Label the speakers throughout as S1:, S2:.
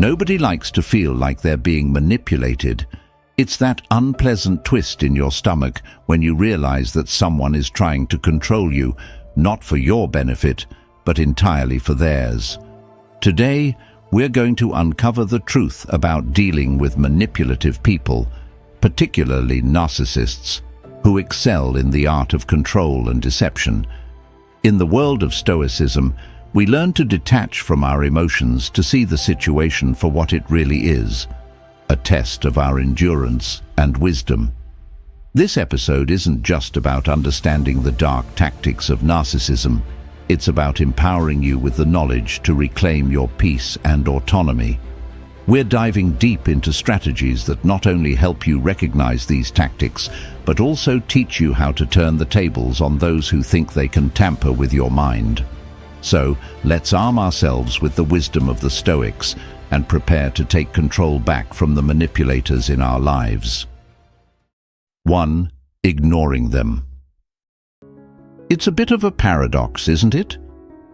S1: Nobody likes to feel like they're being manipulated. It's that unpleasant twist in your stomach when you realize that someone is trying to control you, not for your benefit, but entirely for theirs. Today, we're going to uncover the truth about dealing with manipulative people, particularly narcissists, who excel in the art of control and deception. In the world of Stoicism, we learn to detach from our emotions to see the situation for what it really is, a test of our endurance and wisdom. This episode isn't just about understanding the dark tactics of narcissism. It's about empowering you with the knowledge to reclaim your peace and autonomy. We're diving deep into strategies that not only help you recognize these tactics, but also teach you how to turn the tables on those who think they can tamper with your mind. So, let's arm ourselves with the wisdom of the Stoics and prepare to take control back from the manipulators in our lives. 1. Ignoring them. It's a bit of a paradox, isn't it?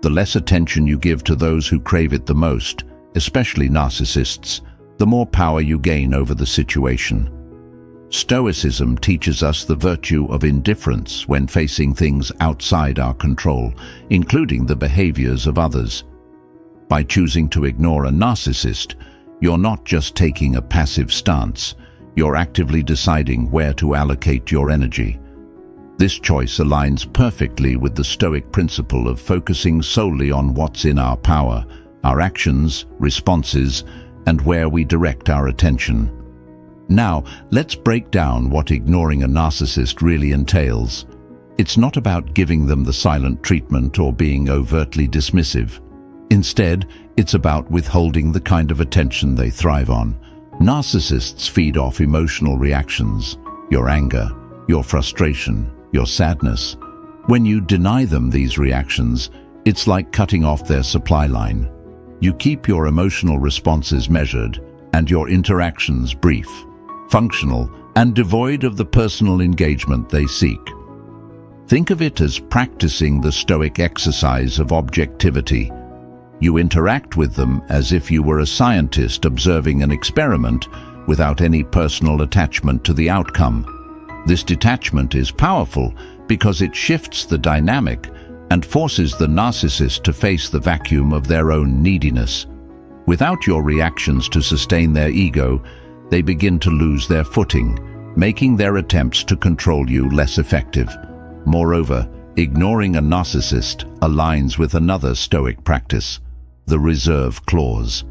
S1: The less attention you give to those who crave it the most, especially narcissists, the more power you gain over the situation. Stoicism teaches us the virtue of indifference when facing things outside our control, including the behaviors of others. By choosing to ignore a narcissist, you're not just taking a passive stance, you're actively deciding where to allocate your energy. This choice aligns perfectly with the Stoic principle of focusing solely on what's in our power, our actions, responses, and where we direct our attention. Now, let's break down what ignoring a narcissist really entails. It's not about giving them the silent treatment or being overtly dismissive. Instead, it's about withholding the kind of attention they thrive on. Narcissists feed off emotional reactions, your anger, your frustration, your sadness. When you deny them these reactions, it's like cutting off their supply line. You keep your emotional responses measured and your interactions brief, functional, and devoid of the personal engagement they seek. Think of it as practicing the Stoic exercise of objectivity. You interact with them as if you were a scientist observing an experiment without any personal attachment to the outcome. This detachment is powerful because it shifts the dynamic and forces the narcissist to face the vacuum of their own neediness. Without your reactions to sustain their ego, they begin to lose their footing, making their attempts to control you less effective. Moreover, ignoring a narcissist aligns with another Stoic practice, the reserve clause.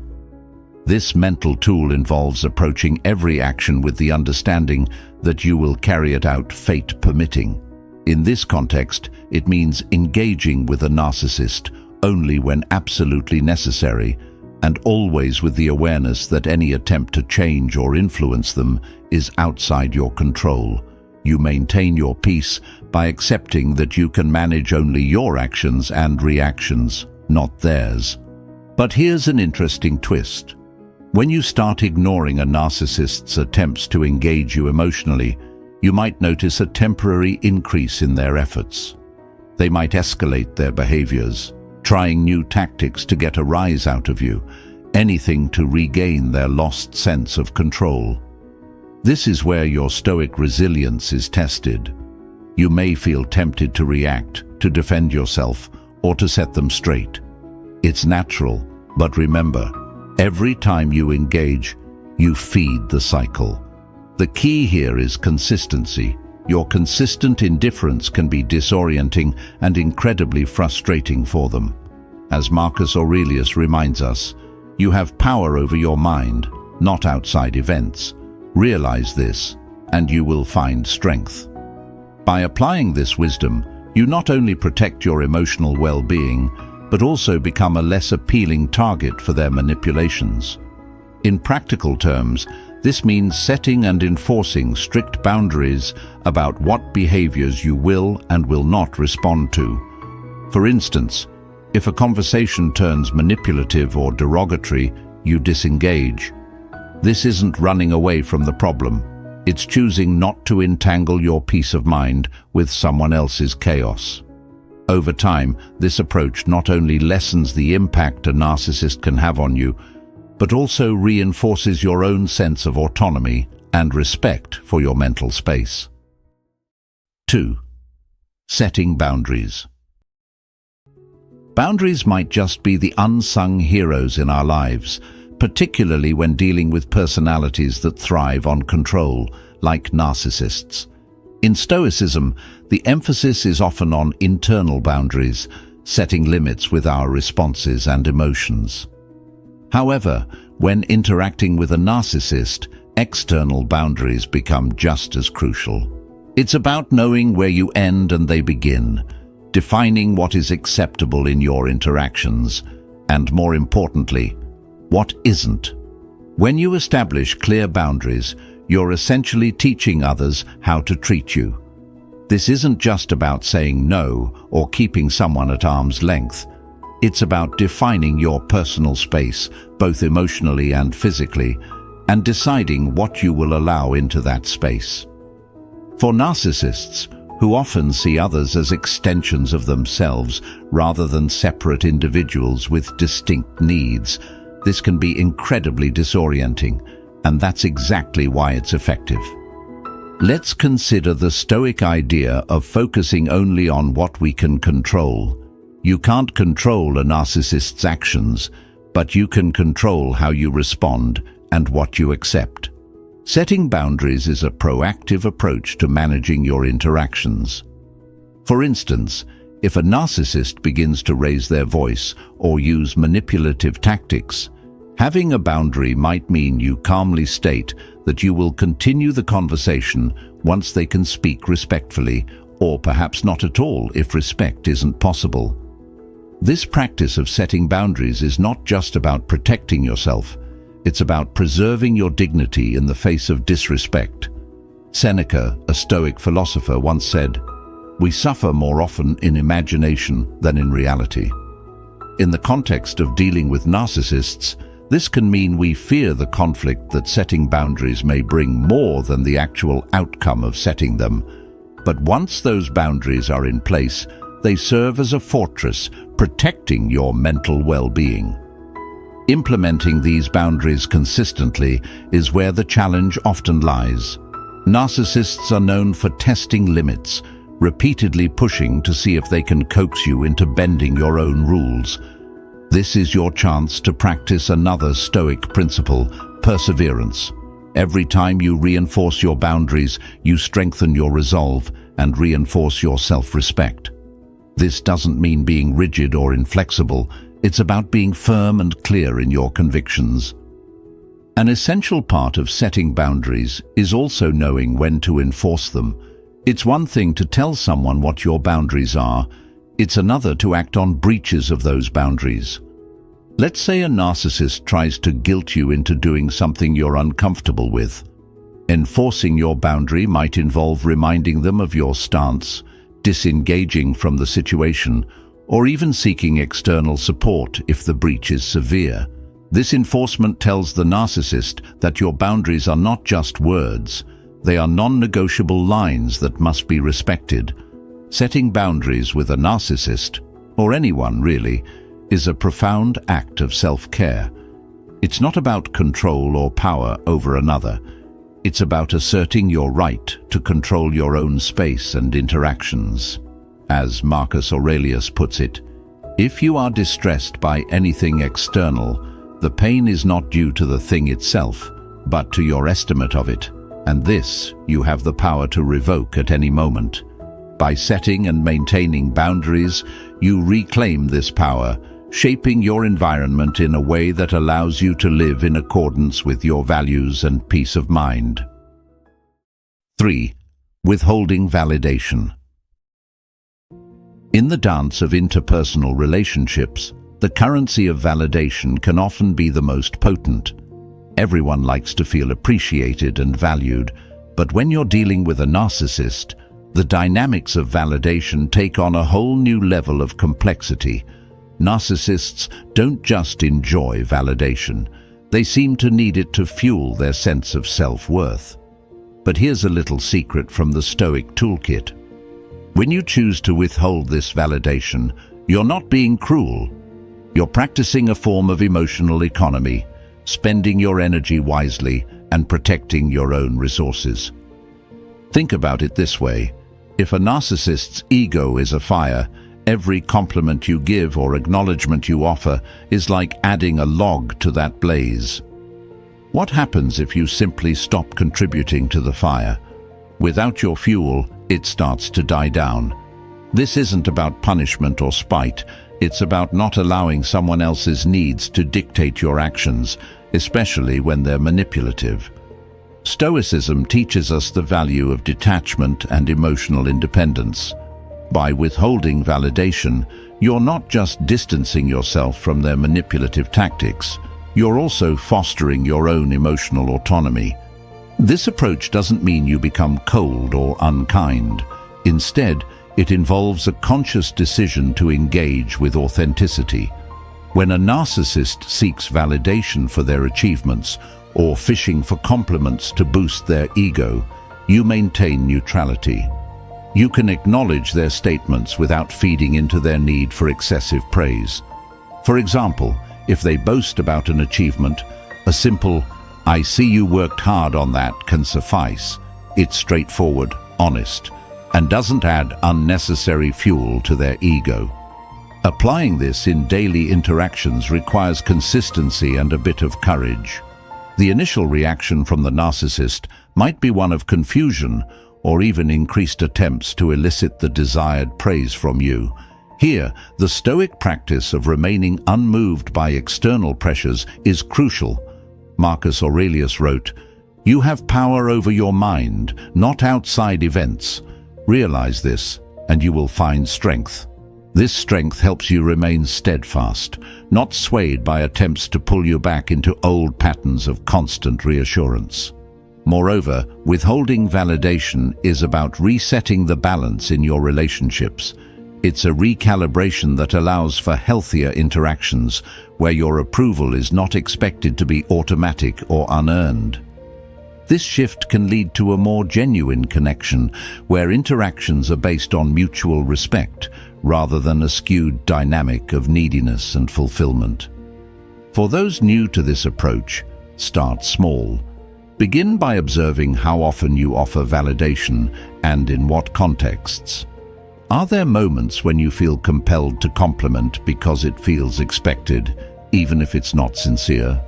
S1: This mental tool involves approaching every action with the understanding that you will carry it out fate permitting. In this context, it means engaging with a narcissist only when absolutely necessary, and always with the awareness that any attempt to change or influence them is outside your control. You maintain your peace by accepting that you can manage only your actions and reactions, not theirs. But here's an interesting twist. When you start ignoring a narcissist's attempts to engage you emotionally, you might notice a temporary increase in their efforts. They might escalate their behaviors, trying new tactics to get a rise out of you, anything to regain their lost sense of control. This is where your Stoic resilience is tested. You may feel tempted to react, to defend yourself, or to set them straight. It's natural, but remember, every time you engage, you feed the cycle. The key here is consistency. Your consistent indifference can be disorienting and incredibly frustrating for them. As Marcus Aurelius reminds us, you have power over your mind, not outside events. Realize this, and you will find strength. By applying this wisdom, you not only protect your emotional well-being, but also become a less appealing target for their manipulations. In practical terms, this means setting and enforcing strict boundaries about what behaviors you will and will not respond to. For instance, if a conversation turns manipulative or derogatory, you disengage. This isn't running away from the problem. It's choosing not to entangle your peace of mind with someone else's chaos. Over time, this approach not only lessens the impact a narcissist can have on you, but also reinforces your own sense of autonomy and respect for your mental space. 2. Setting boundaries. Boundaries might just be the unsung heroes in our lives, particularly when dealing with personalities that thrive on control, like narcissists. In Stoicism, the emphasis is often on internal boundaries, setting limits with our responses and emotions. However, when interacting with a narcissist, external boundaries become just as crucial. It's about knowing where you end and they begin, defining what is acceptable in your interactions, and more importantly, what isn't. When you establish clear boundaries, you're essentially teaching others how to treat you. This isn't just about saying no or keeping someone at arm's length. It's about defining your personal space, both emotionally and physically, and deciding what you will allow into that space. For narcissists, who often see others as extensions of themselves rather than separate individuals with distinct needs, this can be incredibly disorienting, and that's exactly why it's effective. Let's consider the Stoic idea of focusing only on what we can control. You can't control a narcissist's actions, but you can control how you respond and what you accept. Setting boundaries is a proactive approach to managing your interactions. For instance, if a narcissist begins to raise their voice or use manipulative tactics, having a boundary might mean you calmly state that you will continue the conversation once they can speak respectfully, or perhaps not at all if respect isn't possible. This practice of setting boundaries is not just about protecting yourself, it's about preserving your dignity in the face of disrespect. Seneca, a Stoic philosopher, once said, "We suffer more often in imagination than in reality." In the context of dealing with narcissists, this can mean we fear the conflict that setting boundaries may bring more than the actual outcome of setting them. But once those boundaries are in place, they serve as a fortress, protecting your mental well-being. Implementing these boundaries consistently is where the challenge often lies. Narcissists are known for testing limits, repeatedly pushing to see if they can coax you into bending your own rules. This is your chance to practice another Stoic principle, perseverance. Every time you reinforce your boundaries, you strengthen your resolve and reinforce your self-respect. This doesn't mean being rigid or inflexible. It's about being firm and clear in your convictions. An essential part of setting boundaries is also knowing when to enforce them. It's one thing to tell someone what your boundaries are. It's another to act on breaches of those boundaries. Let's say a narcissist tries to guilt you into doing something you're uncomfortable with. Enforcing your boundary might involve reminding them of your stance, disengaging from the situation, or even seeking external support if the breach is severe. This enforcement tells the narcissist that your boundaries are not just words, they are non-negotiable lines that must be respected. Setting boundaries with a narcissist, or anyone really, is a profound act of self-care. It's not about control or power over another. It's about asserting your right to control your own space and interactions. As Marcus Aurelius puts it, if you are distressed by anything external, the pain is not due to the thing itself, but to your estimate of it, and this you have the power to revoke at any moment. By setting and maintaining boundaries, you reclaim this power, shaping your environment in a way that allows you to live in accordance with your values and peace of mind. 3. Withholding validation. In the dance of interpersonal relationships, the currency of validation can often be the most potent. Everyone likes to feel appreciated and valued, but when you're dealing with a narcissist, the dynamics of validation take on a whole new level of complexity. Narcissists don't just enjoy validation, they seem to need it to fuel their sense of self-worth. But here's a little secret from the Stoic toolkit. When you choose to withhold this validation, you're not being cruel. You're practicing a form of emotional economy, spending your energy wisely and protecting your own resources. Think about it this way. If a narcissist's ego is a fire, every compliment you give or acknowledgement you offer is like adding a log to that blaze. What happens if you simply stop contributing to the fire? Without your fuel, it starts to die down. This isn't about punishment or spite. It's about not allowing someone else's needs to dictate your actions, especially when they're manipulative. Stoicism teaches us the value of detachment and emotional independence. By withholding validation, you're not just distancing yourself from their manipulative tactics, you're also fostering your own emotional autonomy. This approach doesn't mean you become cold or unkind. Instead, it involves a conscious decision to engage with authenticity. When a narcissist seeks validation for their achievements or fishing for compliments to boost their ego, you maintain neutrality. You can acknowledge their statements without feeding into their need for excessive praise. For example, if they boast about an achievement, a simple, "I see you worked hard on that" can suffice. It's straightforward, honest, and doesn't add unnecessary fuel to their ego. Applying this in daily interactions requires consistency and a bit of courage. The initial reaction from the narcissist might be one of confusion or even increased attempts to elicit the desired praise from you. Here, the Stoic practice of remaining unmoved by external pressures is crucial. Marcus Aurelius wrote, "You have power over your mind, not outside events. Realize this, and you will find strength." This strength helps you remain steadfast, not swayed by attempts to pull you back into old patterns of constant reassurance. Moreover, withholding validation is about resetting the balance in your relationships. It's a recalibration that allows for healthier interactions, where your approval is not expected to be automatic or unearned. This shift can lead to a more genuine connection, where interactions are based on mutual respect, rather than a skewed dynamic of neediness and fulfillment. For those new to this approach, start small. Begin by observing how often you offer validation and in what contexts. Are there moments when you feel compelled to compliment because it feels expected, even if it's not sincere?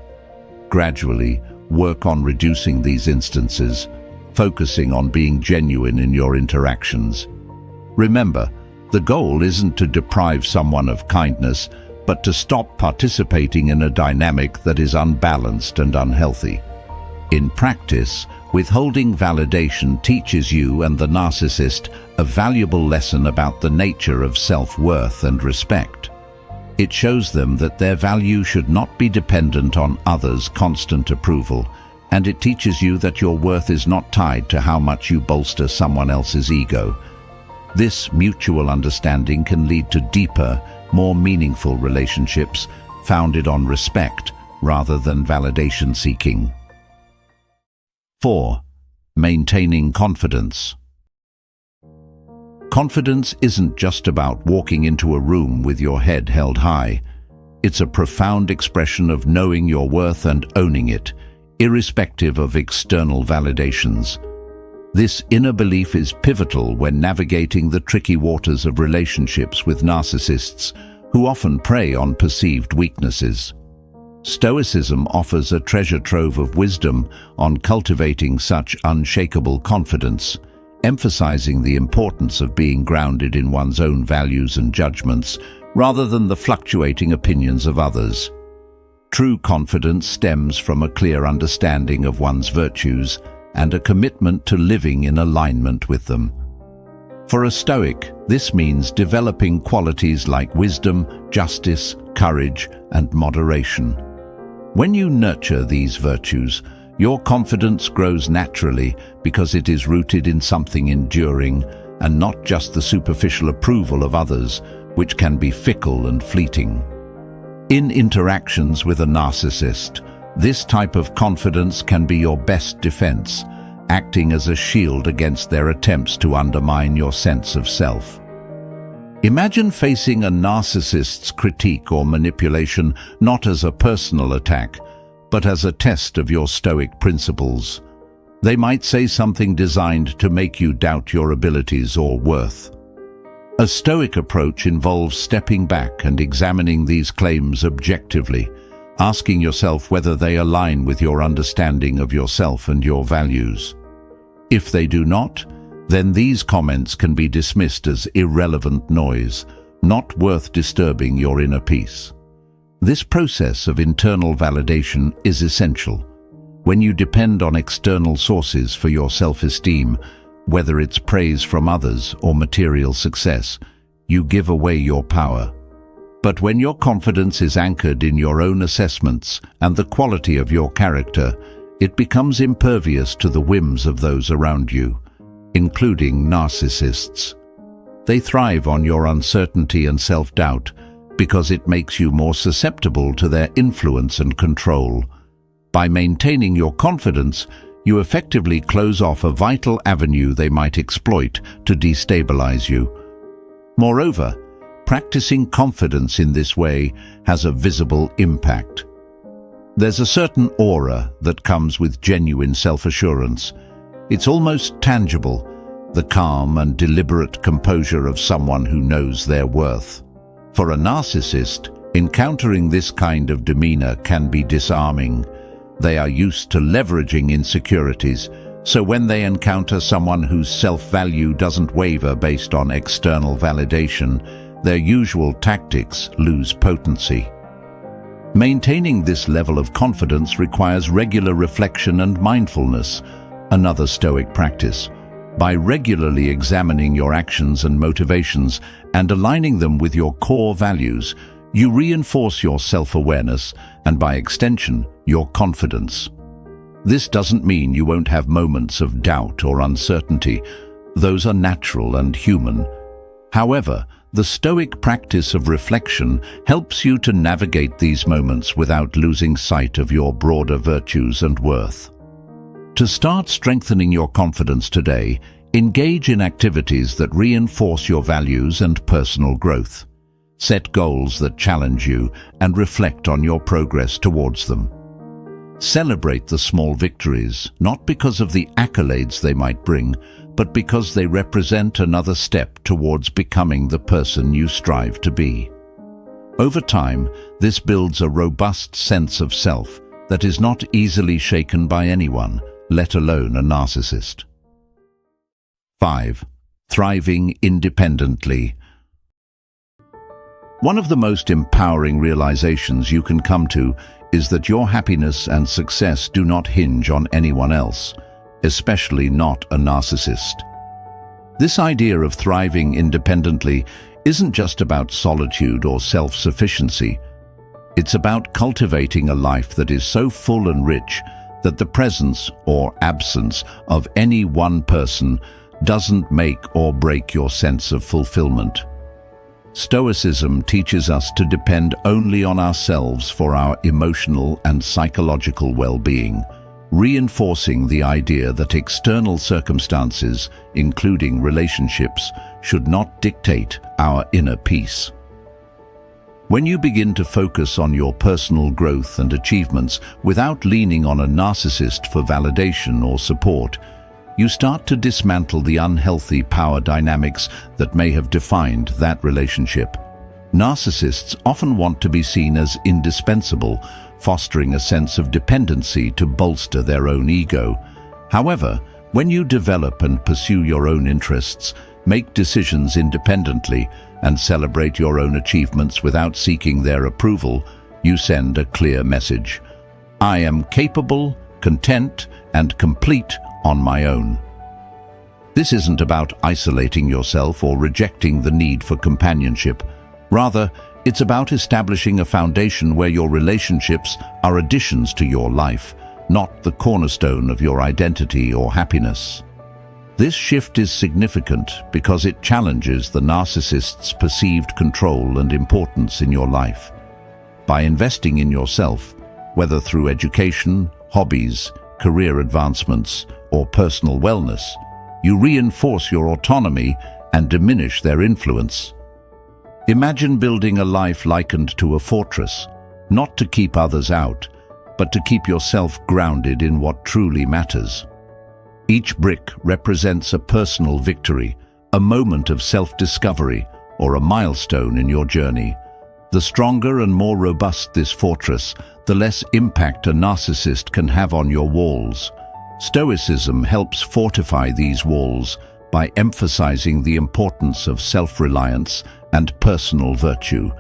S1: Gradually, work on reducing these instances, focusing on being genuine in your interactions. Remember, the goal isn't to deprive someone of kindness, but to stop participating in a dynamic that is unbalanced and unhealthy. In practice, withholding validation teaches you and the narcissist a valuable lesson about the nature of self-worth and respect. It shows them that their value should not be dependent on others' constant approval, and it teaches you that your worth is not tied to how much you bolster someone else's ego. This mutual understanding can lead to deeper, more meaningful relationships founded on respect rather than validation seeking. 4. Maintaining confidence. Confidence isn't just about walking into a room with your head held high. It's a profound expression of knowing your worth and owning it, irrespective of external validations. This inner belief is pivotal when navigating the tricky waters of relationships with narcissists, who often prey on perceived weaknesses. Stoicism offers a treasure trove of wisdom on cultivating such unshakable confidence, emphasizing the importance of being grounded in one's own values and judgments, rather than the fluctuating opinions of others. True confidence stems from a clear understanding of one's virtues and a commitment to living in alignment with them. For a Stoic, this means developing qualities like wisdom, justice, courage, and moderation. When you nurture these virtues, your confidence grows naturally because it is rooted in something enduring and not just the superficial approval of others, which can be fickle and fleeting. In interactions with a narcissist, this type of confidence can be your best defense, acting as a shield against their attempts to undermine your sense of self. Imagine facing a narcissist's critique or manipulation not as a personal attack, but as a test of your Stoic principles. They might say something designed to make you doubt your abilities or worth. A Stoic approach involves stepping back and examining these claims objectively, asking yourself whether they align with your understanding of yourself and your values. If they do not, then these comments can be dismissed as irrelevant noise, not worth disturbing your inner peace. This process of internal validation is essential. When you depend on external sources for your self-esteem, whether it's praise from others or material success, you give away your power. But when your confidence is anchored in your own assessments and the quality of your character, it becomes impervious to the whims of those around you, including narcissists. They thrive on your uncertainty and self-doubt because it makes you more susceptible to their influence and control. By maintaining your confidence, you effectively close off a vital avenue they might exploit to destabilize you. Moreover, practicing confidence in this way has a visible impact. There's a certain aura that comes with genuine self-assurance. It's almost tangible, the calm and deliberate composure of someone who knows their worth. For a narcissist, encountering this kind of demeanor can be disarming. They are used to leveraging insecurities, so when they encounter someone whose self-value doesn't waver based on external validation, their usual tactics lose potency. Maintaining this level of confidence requires regular reflection and mindfulness, another Stoic practice. By regularly examining your actions and motivations and aligning them with your core values, you reinforce your self-awareness and, by extension, your confidence. This doesn't mean you won't have moments of doubt or uncertainty. Those are natural and human. However, the Stoic practice of reflection helps you to navigate these moments without losing sight of your broader virtues and worth. To start strengthening your confidence today, engage in activities that reinforce your values and personal growth. Set goals that challenge you and reflect on your progress towards them. Celebrate the small victories, not because of the accolades they might bring, but because they represent another step towards becoming the person you strive to be. Over time, this builds a robust sense of self that is not easily shaken by anyone, let alone a narcissist. 5. Thriving independently. One of the most empowering realizations you can come to is that your happiness and success do not hinge on anyone else, especially not a narcissist. This idea of thriving independently isn't just about solitude or self-sufficiency. It's about cultivating a life that is so full and rich that the presence or absence of any one person doesn't make or break your sense of fulfillment. Stoicism teaches us to depend only on ourselves for our emotional and psychological well-being, reinforcing the idea that external circumstances, including relationships, should not dictate our inner peace. When you begin to focus on your personal growth and achievements without leaning on a narcissist for validation or support, you start to dismantle the unhealthy power dynamics that may have defined that relationship. Narcissists often want to be seen as indispensable, fostering a sense of dependency to bolster their own ego. However, when you develop and pursue your own interests, make decisions independently, and celebrate your own achievements without seeking their approval, you send a clear message. I am capable, content, and complete on my own. This isn't about isolating yourself or rejecting the need for companionship. Rather, it's about establishing a foundation where your relationships are additions to your life, not the cornerstone of your identity or happiness. This shift is significant because it challenges the narcissist's perceived control and importance in your life. By investing in yourself, whether through education, hobbies, career advancements, or personal wellness, you reinforce your autonomy and diminish their influence. Imagine building a life likened to a fortress, not to keep others out, but to keep yourself grounded in what truly matters. Each brick represents a personal victory, a moment of self-discovery, or a milestone in your journey. The stronger and more robust this fortress, the less impact a narcissist can have on your walls. Stoicism helps fortify these walls by emphasizing the importance of self-reliance and personal virtue.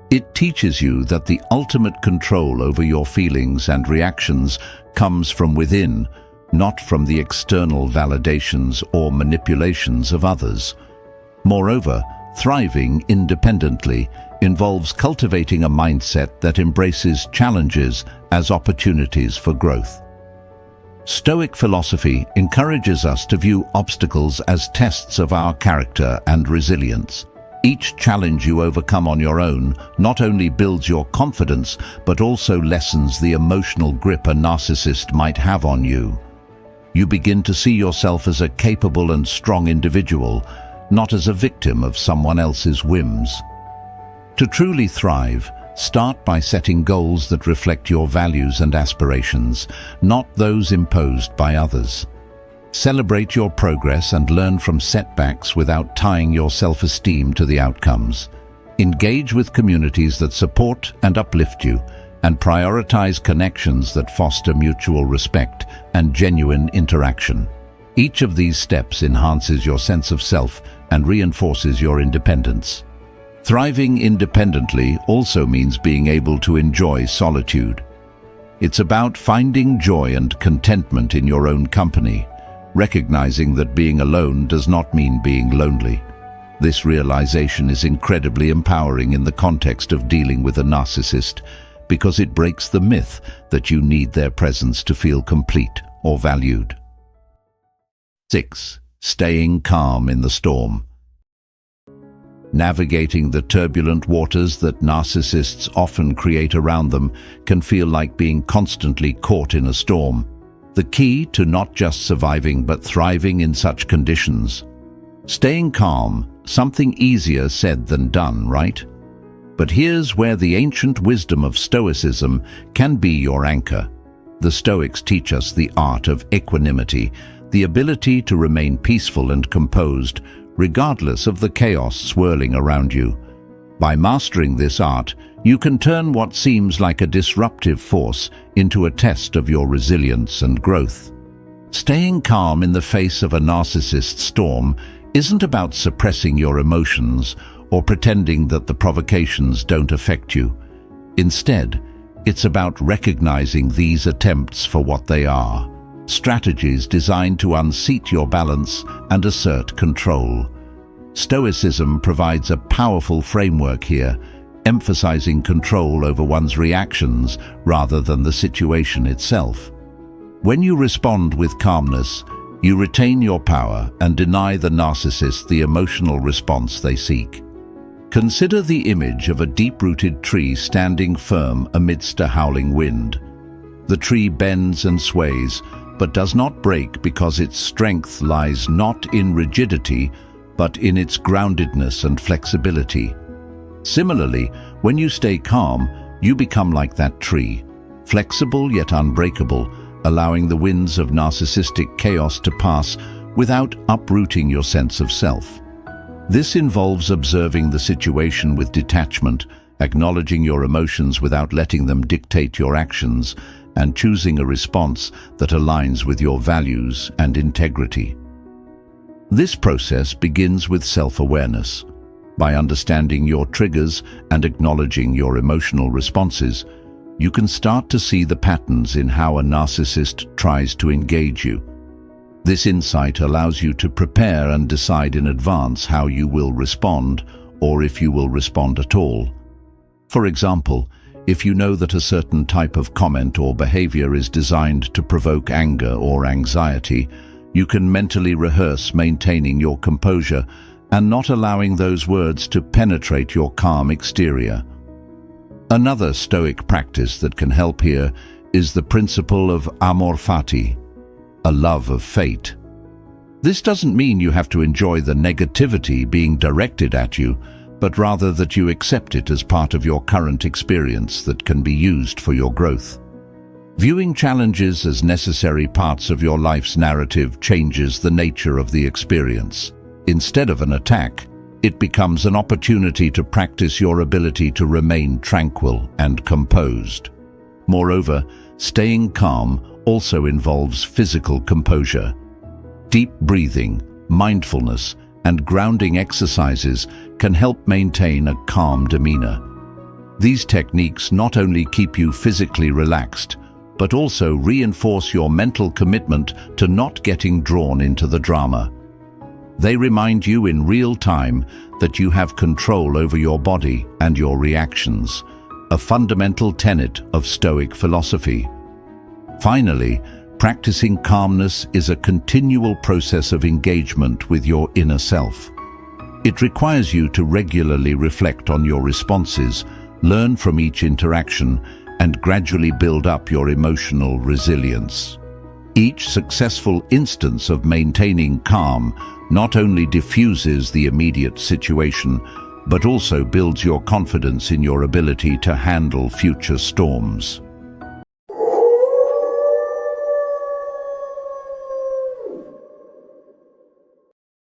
S1: It teaches you that the ultimate control over your feelings and reactions comes from within, not from the external validations or manipulations of others. Moreover, thriving independently involves cultivating a mindset that embraces challenges as opportunities for growth. Stoic philosophy encourages us to view obstacles as tests of our character and resilience. Each challenge you overcome on your own not only builds your confidence, but also lessens the emotional grip a narcissist might have on you. You begin to see yourself as a capable and strong individual, not as a victim of someone else's whims. To truly thrive, start by setting goals that reflect your values and aspirations, not those imposed by others. Celebrate your progress and learn from setbacks without tying your self-esteem to the outcomes. Engage with communities that support and uplift you, and prioritize connections that foster mutual respect and genuine interaction. Each of these steps enhances your sense of self and reinforces your independence. Thriving independently also means being able to enjoy solitude. It's about finding joy and contentment in your own company, recognizing that being alone does not mean being lonely. This realization is incredibly empowering in the context of dealing with a narcissist, because it breaks the myth that you need their presence to feel complete or valued. 6. Staying calm in the storm. Navigating the turbulent waters that narcissists often create around them can feel like being constantly caught in a storm. The key to not just surviving but thriving in such conditions. Staying calm, something easier said than done, right? But here's where the ancient wisdom of Stoicism can be your anchor. The Stoics teach us the art of equanimity, the ability to remain peaceful and composed, regardless of the chaos swirling around you. By mastering this art, you can turn what seems like a disruptive force into a test of your resilience and growth. Staying calm in the face of a narcissist storm isn't about suppressing your emotions or pretending that the provocations don't affect you. Instead, it's about recognizing these attempts for what they are: strategies designed to unseat your balance and assert control. Stoicism provides a powerful framework here, emphasizing control over one's reactions rather than the situation itself. When you respond with calmness, you retain your power and deny the narcissist the emotional response they seek. Consider the image of a deep-rooted tree standing firm amidst a howling wind. The tree bends and sways, but does not break because its strength lies not in rigidity, but in its groundedness and flexibility. Similarly, when you stay calm, you become like that tree, flexible yet unbreakable, allowing the winds of narcissistic chaos to pass without uprooting your sense of self. This involves observing the situation with detachment, acknowledging your emotions without letting them dictate your actions, and choosing a response that aligns with your values and integrity. This process begins with self-awareness. By understanding your triggers and acknowledging your emotional responses, you can start to see the patterns in how a narcissist tries to engage you. This insight allows you to prepare and decide in advance how you will respond, or if you will respond at all. For example, if you know that a certain type of comment or behavior is designed to provoke anger or anxiety, you can mentally rehearse maintaining your composure and not allowing those words to penetrate your calm exterior. Another Stoic practice that can help here is the principle of amor fati, a love of fate. This doesn't mean you have to enjoy the negativity being directed at you, but rather that you accept it as part of your current experience that can be used for your growth. Viewing challenges as necessary parts of your life's narrative changes the nature of the experience. Instead of an attack, it becomes an opportunity to practice your ability to remain tranquil and composed. Moreover, staying calm also involves physical composure. Deep breathing, mindfulness, and grounding exercises can help maintain a calm demeanor. These techniques not only keep you physically relaxed, but also reinforce your mental commitment to not getting drawn into the drama. They remind you in real time that you have control over your body and your reactions, a fundamental tenet of Stoic philosophy. Finally, practicing calmness is a continual process of engagement with your inner self. It requires you to regularly reflect on your responses, learn from each interaction, and gradually build up your emotional resilience. Each successful instance of maintaining calm not only diffuses the immediate situation, but also builds your confidence in your ability to handle future storms.